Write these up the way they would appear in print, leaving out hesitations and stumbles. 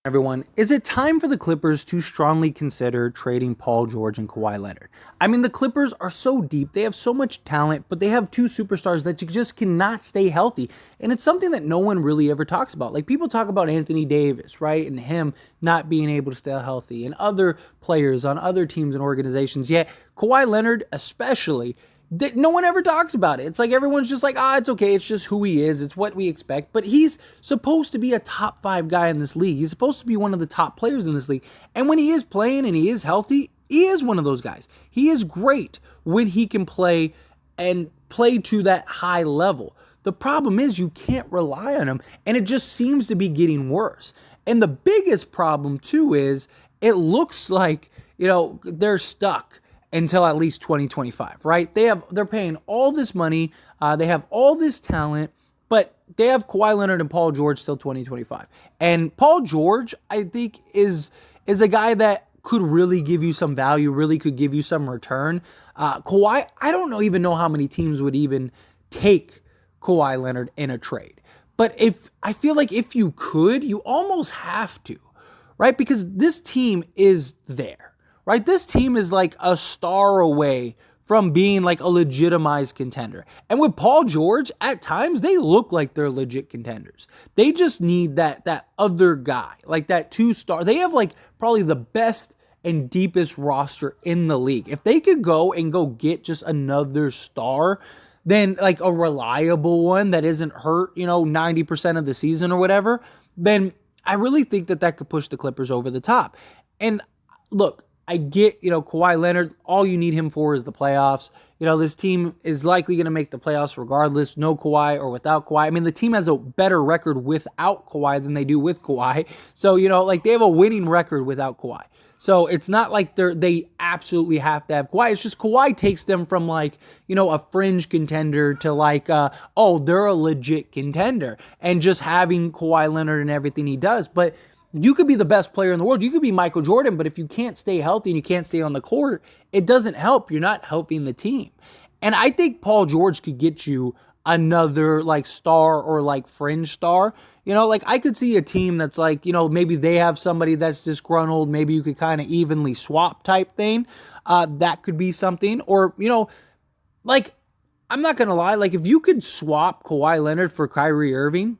Everyone, is it time for the Clippers to strongly consider trading Paul George and Kawhi Leonard? I mean, the Clippers are so deep. They have so much talent, but they have two superstars that you just cannot stay healthy. And it's something that no one really ever talks about. Like, people talk about Anthony Davis, right? And him not being able to stay healthy, and other players on other teams and organizations. Yet, Kawhi Leonard, especially, no one ever talks about it. It's like everyone's just like, it's okay. It's just who he is. It's what we expect. But he's supposed to be a top 5 guy in this league. He's supposed to be one of the top players in this league. And when he is playing and he is healthy, he is one of those guys. He is great when he can play and play to that high level. The problem is you can't rely on him, and it just seems to be getting worse. And the biggest problem too is it looks like, they're stuck until at least 2025, right? They're paying all this money, they have all this talent, but they have Kawhi Leonard and Paul George till 2025. And Paul George, I think, is a guy that could really give you some value, really could give you some return. Kawhi, I don't even know how many teams would even take Kawhi Leonard in a trade. But I feel like if you could, you almost have to, right? Because this team is there. Right? This team is like a star away from being like a legitimized contender. And with Paul George, at times, they look like they're legit contenders. They just need that other guy, like that 2-star. They have like probably the best and deepest roster in the league. If they could go get just another star, then like a reliable one that isn't hurt, 90% of the season or whatever, then I really think that could push the Clippers over the top. And look, I get, Kawhi Leonard, all you need him for is the playoffs. This team is likely going to make the playoffs regardless, no Kawhi or without Kawhi. I mean, the team has a better record without Kawhi than they do with Kawhi. So, they have a winning record without Kawhi. So it's not like they absolutely have to have Kawhi. It's just Kawhi takes them from like, a fringe contender to like, they're a legit contender. And just having Kawhi Leonard and everything he does. But you could be the best player in the world. You could be Michael Jordan, but if you can't stay healthy and you can't stay on the court, it doesn't help. You're not helping the team. And I think Paul George could get you another like star or like fringe star. Like I could see a team that's like, maybe they have somebody that's disgruntled. Maybe you could kind of evenly swap type thing. That could be something. Or, like, I'm not going to lie. Like if you could swap Kawhi Leonard for Kyrie Irving,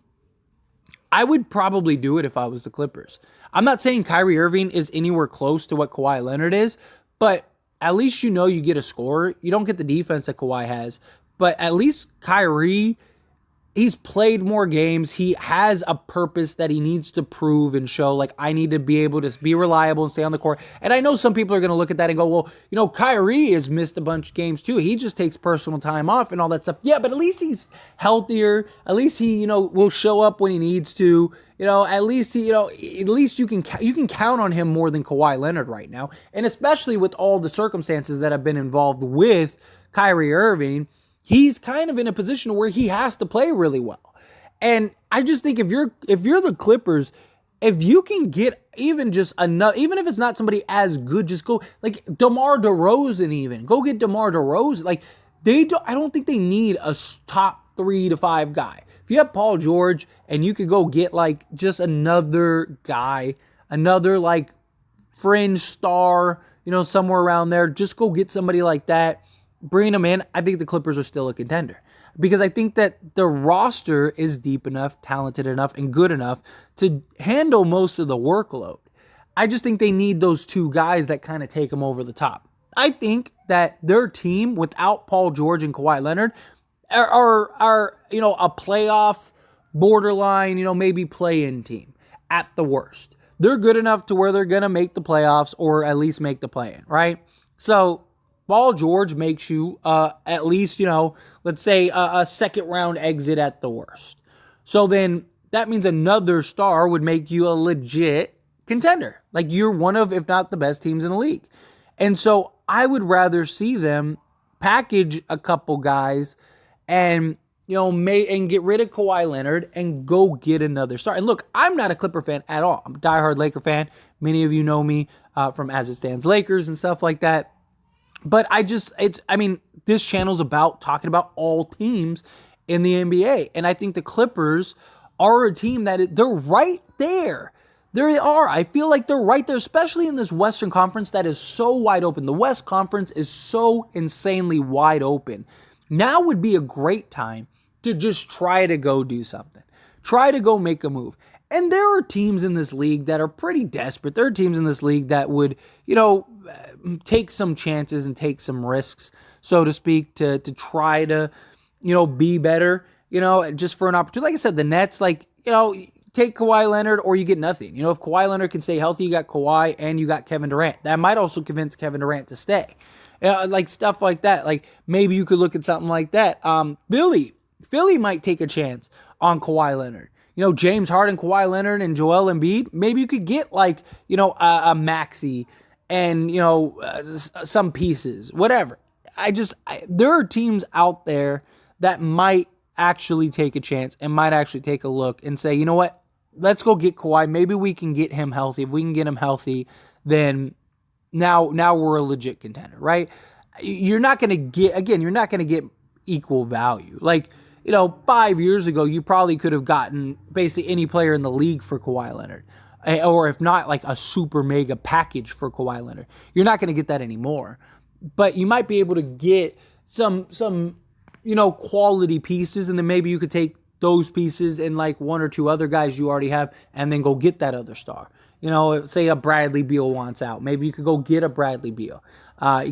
I would probably do it if I was the Clippers. I'm not saying Kyrie Irving is anywhere close to what Kawhi Leonard is, but at least you get a scorer. You don't get the defense that Kawhi has, but at least Kyrie, he's played more games. He has a purpose that he needs to prove and show. Like, I need to be able to be reliable and stay on the court. And I know some people are going to look at that and go, well, Kyrie has missed a bunch of games too. He just takes personal time off and all that stuff. Yeah, but at least he's healthier. At least he, will show up when he needs to. At least you can count on him more than Kawhi Leonard right now. And especially with all the circumstances that have been involved with Kyrie Irving, he's kind of in a position where he has to play really well. And I just think if you're the Clippers, if you can get even just enough, even if it's not somebody as good, just go like DeMar DeRozan even. Go get DeMar DeRozan. Like I don't think they need a top 3 to 5 guy. If you have Paul George and you could go get like just another guy, another like fringe star, somewhere around there, just go get somebody like that. Bring them in, I think the Clippers are still a contender because I think that the roster is deep enough, talented enough, and good enough to handle most of the workload. I just think they need those two guys that kind of take them over the top. I think that their team without Paul George and Kawhi Leonard are a playoff borderline, maybe play-in team at the worst. They're good enough to where they're going to make the playoffs or at least make the play-in, right? So Paul George makes you at least, let's say a second round exit at the worst. So then that means another star would make you a legit contender. Like you're one of, if not the best teams in the league. And so I would rather see them package a couple guys and, and get rid of Kawhi Leonard and go get another star. And look, I'm not a Clipper fan at all. I'm a diehard Laker fan. Many of you know me from As It Stands Lakers and stuff like that. But this channel's about talking about all teams in the NBA. And I think the Clippers are a team that they're right there There they are. I feel like they're right there, especially in this Western Conference that is so wide open. The West Conference is so insanely wide open. Now would be a great time to just try to go do something. Try to go make a move. And there are teams in this league that are pretty desperate. There are teams in this league that would, take some chances and take some risks, so to speak, to try to, be better, just for an opportunity. Like I said, the Nets, take Kawhi Leonard or you get nothing. If Kawhi Leonard can stay healthy, you got Kawhi and you got Kevin Durant. That might also convince Kevin Durant to stay. Stuff like that. Like maybe you could look at something like that. Philly might take a chance on Kawhi Leonard. James Harden, Kawhi Leonard, and Joel Embiid. Maybe you could get a Maxey and, some pieces, whatever. There are teams out there that might actually take a chance and might actually take a look and say, you know what, let's go get Kawhi. Maybe we can get him healthy. If we can get him healthy, then now we're a legit contender, right? You're not going to get equal value. 5 years ago, you probably could have gotten basically any player in the league for Kawhi Leonard. Or if not, a super mega package for Kawhi Leonard. You're not going to get that anymore. But you might be able to get some quality pieces, and then maybe you could take those pieces and one or two other guys you already have and then go get that other star. Say a Bradley Beal wants out. Maybe you could go get a Bradley Beal.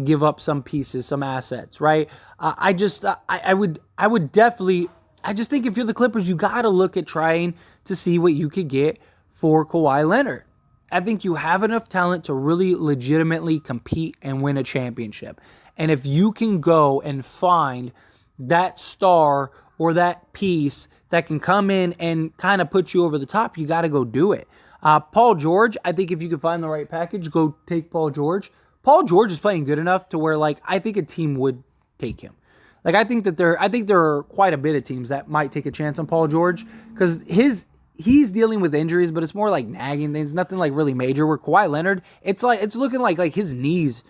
Give up some pieces, some assets, right? I just think if you're the Clippers, you got to look at trying to see what you could get for Kawhi Leonard. I think you have enough talent to really legitimately compete and win a championship. And if you can go and find that star or that piece that can come in and kind of put you over the top, you got to go do it. Paul George, I think if you can find the right package, go take Paul George. Paul George is playing good enough to where I think a team would take him. I think there are quite a bit of teams that might take a chance on Paul George because he's dealing with injuries, but it's more nagging things, nothing really major. Where Kawhi Leonard, it's looking like his knees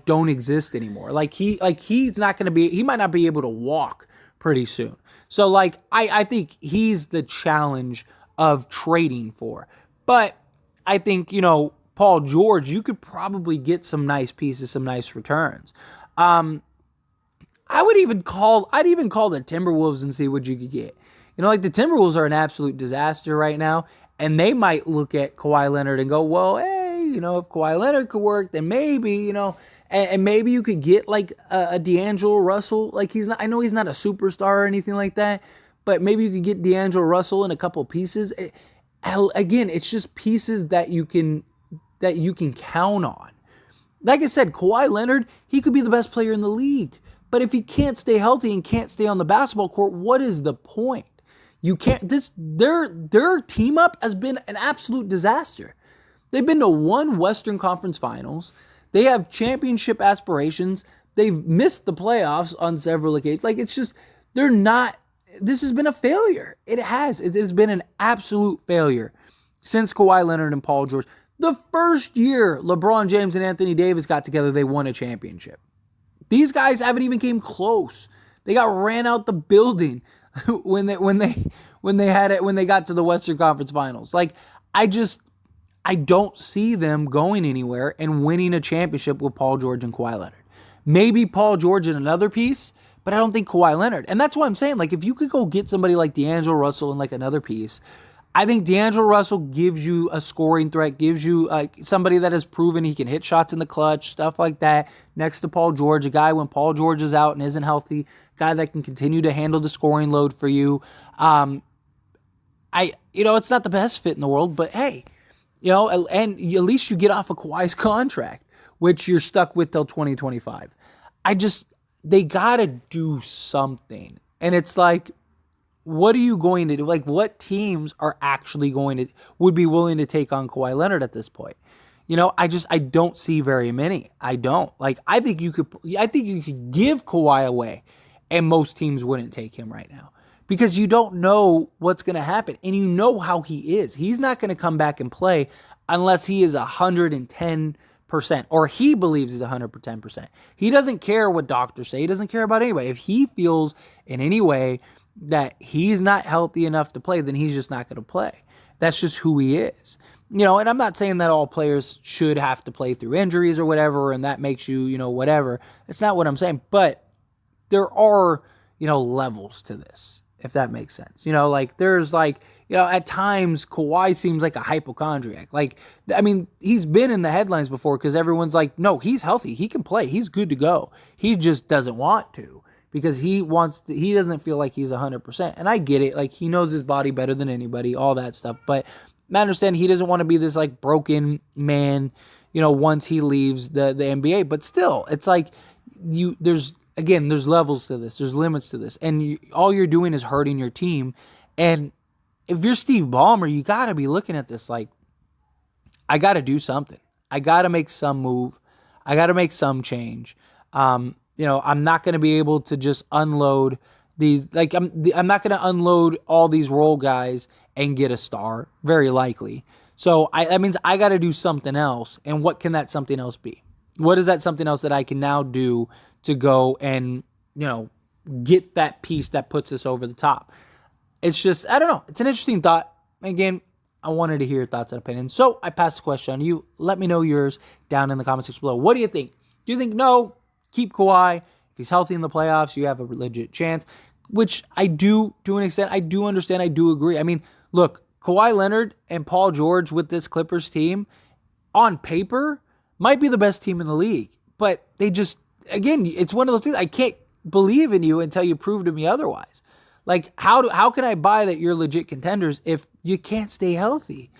don't exist anymore. He's not going to be, he might not be able to walk pretty soon. So I think he's the challenge of trading for. But I think, Paul George, you could probably get some nice pieces, some nice returns. I'd even call the Timberwolves and see what you could get. The Timberwolves are an absolute disaster right now, and they might look at Kawhi Leonard and go, well, hey, if Kawhi Leonard could work, then maybe, and maybe you could get a D'Angelo Russell. I know he's not a superstar or anything like that, but maybe you could get D'Angelo Russell and a couple pieces. Again, it's just pieces that you can count on. Like I said, Kawhi Leonard, he could be the best player in the league. But if he can't stay healthy and can't stay on the basketball court, what is the point? You can't. Their team up has been an absolute disaster. They've been to one Western Conference Finals. They have championship aspirations. They've missed the playoffs on several occasions. It's just, they're not. This has been a failure. It has. It has been an absolute failure since Kawhi Leonard and Paul George. The first year LeBron James and Anthony Davis got together, they won a championship. These guys haven't even came close. They got ran out the building when they got to the Western Conference Finals. I don't see them going anywhere and winning a championship with Paul George and Kawhi Leonard. Maybe Paul George in another piece, but I don't think Kawhi Leonard. And that's why I'm saying, if you could go get somebody like D'Angelo Russell in another piece, I think D'Angelo Russell gives you a scoring threat, gives you somebody that has proven he can hit shots in the clutch, stuff like that, next to Paul George, a guy when Paul George is out and isn't healthy, guy that can continue to handle the scoring load for you. It's not the best fit in the world, but hey, and at least you get off of Kawhi's contract, which you're stuck with till 2025. They got to do something. And it's what are you going to do? What teams are actually would be willing to take on Kawhi Leonard at this point? I don't see very many. I don't. I think you could give Kawhi away, and most teams wouldn't take him right now because you don't know what's going to happen, and you know how he is. He's not going to come back and play unless he is 110%, or he believes he's 110%. He doesn't care what doctors say. He doesn't care about anybody. If he feels in any way that he's not healthy enough to play, then he's just not going to play. That's just who he is. And I'm not saying that all players should have to play through injuries or whatever, and that makes you, whatever. It's not what I'm saying, but there are, levels to this, if that makes sense. Like there's like, at times Kawhi seems like a hypochondriac. Like, I mean, he's been in the headlines before because everyone's like, no, he's healthy. He can play. He's good to go. He just doesn't want to because he doesn't feel like he's 100%. And I get it. Like, he knows his body better than anybody, all that stuff. But I understand he doesn't want to be this like broken man, once he leaves the NBA. But still, it's like there's levels to this. There's limits to this. And all you're doing is hurting your team. And if you're Steve Ballmer, you got to be looking at this like, I got to do something. I got to make some move. I got to make some change. I'm not going to be able to just unload these. Like, I'm not going to unload all these role guys and get a star, very likely. So that means I got to do something else. And what can that something else be? What is that something else that I can now do to go and, get that piece that puts us over the top? It's just, I don't know. It's an interesting thought. Again, I wanted to hear your thoughts and opinions. So I passed the question on to you. Let me know yours down in the comment section below. What do you think? Do you think, no, keep Kawhi? If he's healthy in the playoffs, you have a legit chance, which I do to an extent. I do understand. I do agree. I mean, look, Kawhi Leonard and Paul George with this Clippers team on paper might be the best team in the league, but they just, again, it's one of those things. I can't believe in you until you prove to me otherwise. Like, how can I buy that you're legit contenders if you can't stay healthy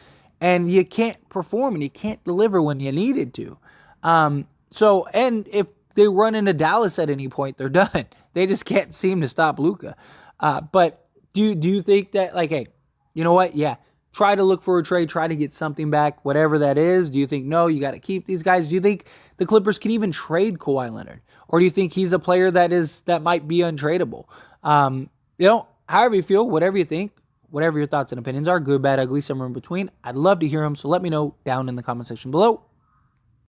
and you can't perform and you can't deliver when you needed to? And if they run into Dallas at any point, they're done. They just can't seem to stop Luka. But do you think that, like, hey, you know what? Yeah, try to look for a trade, try to get something back, whatever that is. Do you think, no, you got to keep these guys? Do you think the Clippers can even trade Kawhi Leonard? Or do you think he's a player that might be untradeable? However you feel, whatever you think, whatever your thoughts and opinions are, good, bad, ugly, somewhere in between, I'd love to hear them. So let me know down in the comment section below.